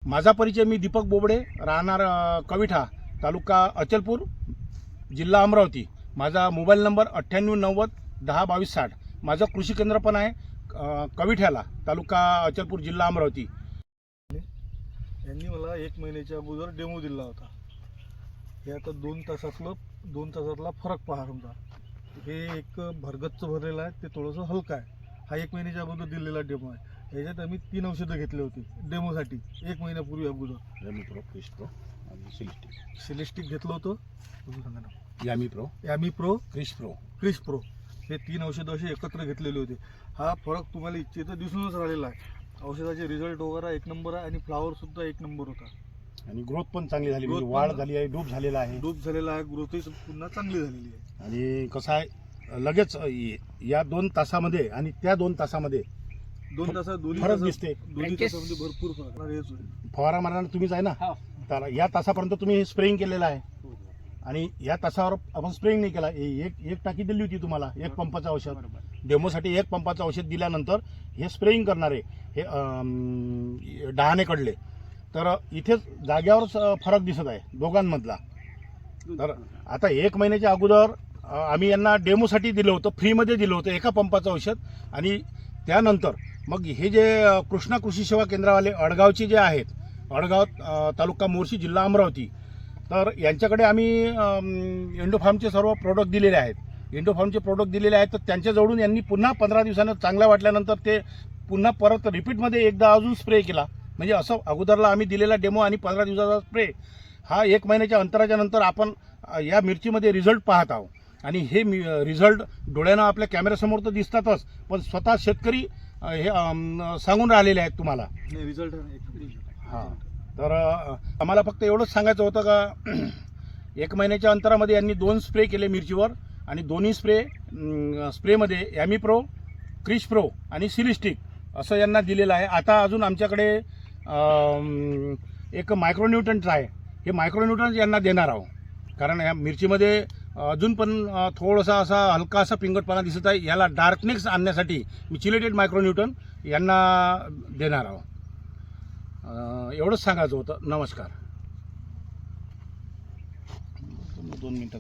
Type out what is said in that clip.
माझा परिचय, मी दीपक बोबडे, राहणार कविठा, तालुका अचलपूर, जिल्हा अमरावती. माझा मोबाईल नंबर 9890102260. माझं कृषी केंद्र पण आहे कविठ्याला, तालुका अचलपूर, जिल्हा अमरावती. यांनी मला 1 महिन्याच्या अगोदर डेमो दिला होता. हे आता 2 तासातला फरक पहा. समजा हे एक भरगच्च भरलेलं आहे, ते थोडंसं हलकं आहे. हा 1 महिन्याच्या अगोदर दिलेला डेमो आहे. याच्यात आम्ही 3 औषधं घेतली होती डेमोसाठी 1 महिन्यापूर्वी अगोदर. यामीप्रो, क्रिसप्रो आणि सिलिस्टिक घेतलं होतं. यामीप्रो, क्रिसप्रो हे 3 औषधं असे एकत्र घेतलेले होते. हा फरक तुम्हाला इथं दिसूनच राहिलेला आहे. औषधाचे रिझल्ट वगैरे 1 नंबर आहे आणि फ्लावर सुद्धा 1 नंबर होता. आणि ग्रोथ पण चांगली झाली, म्हणजे वाढ झाली आहे, डूब झालेला आहे. ग्रोथही पुन्हा चांगली झालेली आहे. आणि कसं आहे, लगेच या 2 तासामध्ये आणि त्या 2 तासामध्ये 2 तासात फरक दिसते. दोन्ही तासामध्ये भरपूर फरक आहे. फवारा मारणार तुम्हीच आहे ना, तर या तासापर्यंत तुम्ही स्प्रेइंग केलेलं आहे आणि या तासावर आपण स्प्रेइंग नाही केला. एक टाकी दिली होती तुम्हाला, 1 पंपाचं औषध डेमोसाठी. 1 पंपाचं औषध दिल्यानंतर हे स्प्रेइंग करणारे हे डहाणे कडले, तर इथेच जाग्यावर फरक दिसत आहे दोघांमधला. तर आता 1 महिन्याच्या अगोदर आम्ही यांना डेमोसाठी दिलं होतं, फ्रीमध्ये दिलं होतं 1 पंपाचं औषध. आणि त्यानंतर मग हे जे कृष्णा कृषी सेवा केंद्रावाले अडगावचे जे आहेत, अडगाव तालुका मोर्शी, जिल्हा अमरावती, तर यांच्याकडे आम्ही एंडोफार्मचे सर्व प्रोडक्ट दिलेले आहेत. तर त्यांच्याजवळून यांनी पुन्हा 15 दिवसानं चांगला वाटल्यानंतर ते पुन्हा परत रिपीटमध्ये एकदा अजून स्प्रे केला. म्हणजे असं अगोदरला आम्ही दिलेला डेमो आणि 15 दिवसाचा स्प्रे, हा 1 महिन्याच्या अंतराच्या नंतर आपण या मिरचीमध्ये रिझल्ट पाहत आहोत. आणि हे रिझल्ट डोळ्यानं आपल्या कॅमेऱ्यासमोर तर दिसतातच, पण स्वतः शेतकरी हे सांगून राहिलेले आहेत तुम्हाला रिझल्ट. हां, तर आम्हाला फक्त एवढंच सांगायचं होतं का 1 महिन्याच्या अंतरामध्ये यांनी 2 स्प्रे केले मिरचीवर आणि दोन्ही स्प्रेमध्ये यामीप्रो, क्रिसप्रो आणि सिलिस्टिक असं यांना दिलेलं आहे. आता अजून आमच्याकडे एक मायक्रोन्यूट्रंट आहे. हे मायक्रोन्यूट्रंट यांना देणार आहोत, कारण या मिरचीमध्ये अजून पण थोडासा असा हलका असा पिंगटपणा दिसत आहे. याला डार्कनेस आणण्यासाठी मी चिलेटेड मायक्रोन्यूट्रन यांना देणार आहोत. एवढंच सांगायचं होतं. नमस्कार. 2 मिनिटं.